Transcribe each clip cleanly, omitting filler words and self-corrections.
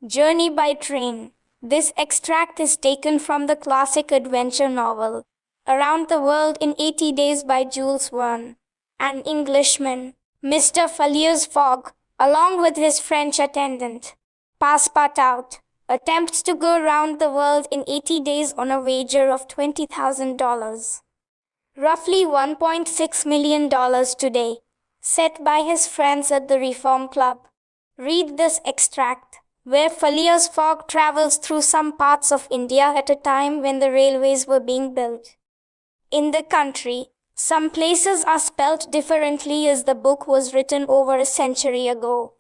Journey by Train. This extract is taken from the classic adventure novel, Around the World in 80 Days by Jules Verne. An Englishman, Mr. Phileas Fogg, along with his French attendant, Passepartout, attempts to go round the world in 80 days on a wager of $20,000. Roughly $1.6 million today, set by his friends at the Reform Club. Read this extract, where Phileas Fogg travels through some parts of India at a time when the railways were being built. In the country, some places are spelt differently as the book was written over a century ago.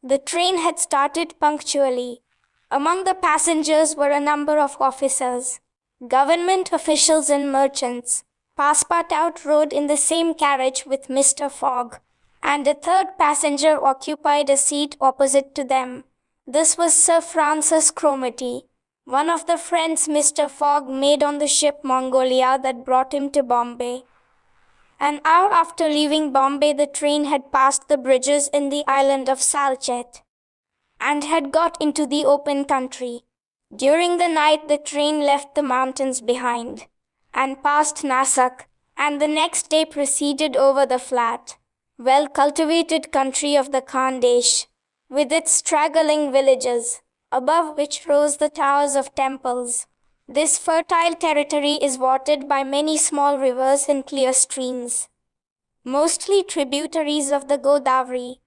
The train had started punctually. Among the passengers were a number of officers, government officials and merchants. Passepartout rode in the same carriage with Mr. Fogg, and a third passenger occupied a seat opposite to them. This was Sir Francis Cromarty, one of the friends Mr. Fogg made on the ship Mongolia that brought him to Bombay. An hour after leaving Bombay, the train had passed the bridges in the island of Salchet and had got into the open country. During the night, the train left the mountains behind and passed Nasik, and the next day proceeded over the flat, well-cultivated country of the Khandesh, with its straggling villages, above which rose the towers of temples. This fertile territory is watered by many small rivers and clear streams, mostly tributaries of the Godavari.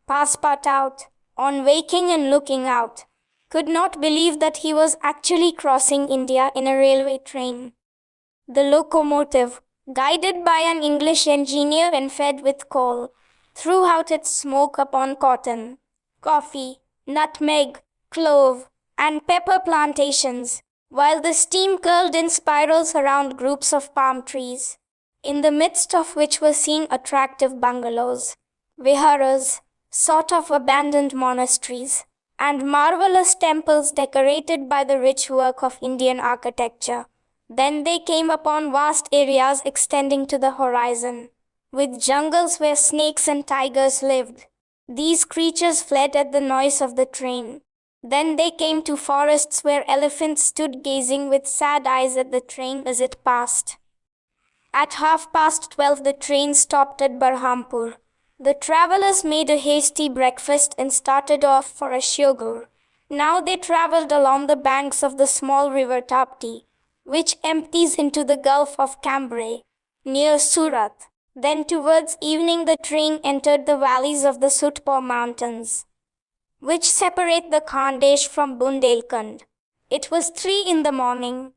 Passepartout, on waking and looking out, could not believe that he was actually crossing India in a railway train. The locomotive, guided by an English engineer and fed with coal, threw out its smoke upon cotton, coffee, nutmeg, clove, and pepper plantations, while the steam curled in spirals around groups of palm trees, in the midst of which were seen attractive bungalows, viharas, sort of abandoned monasteries, and marvelous temples decorated by the rich work of Indian architecture. Then they came upon vast areas extending to the horizon, with jungles where snakes and tigers lived. These creatures fled at the noise of the train. Then they came to forests where elephants stood gazing with sad eyes at the train as it passed. At 12:30 the train stopped at Berhampur. The travelers made a hasty breakfast and started off for Ashiogur. Now they traveled along the banks of the small river Tapti, which empties into the Gulf of Cambrai, near Surat. Then towards evening the train entered the valleys of the Sutpur mountains, which separate the Khandesh from Bundelkhand. It was 3 in the morning.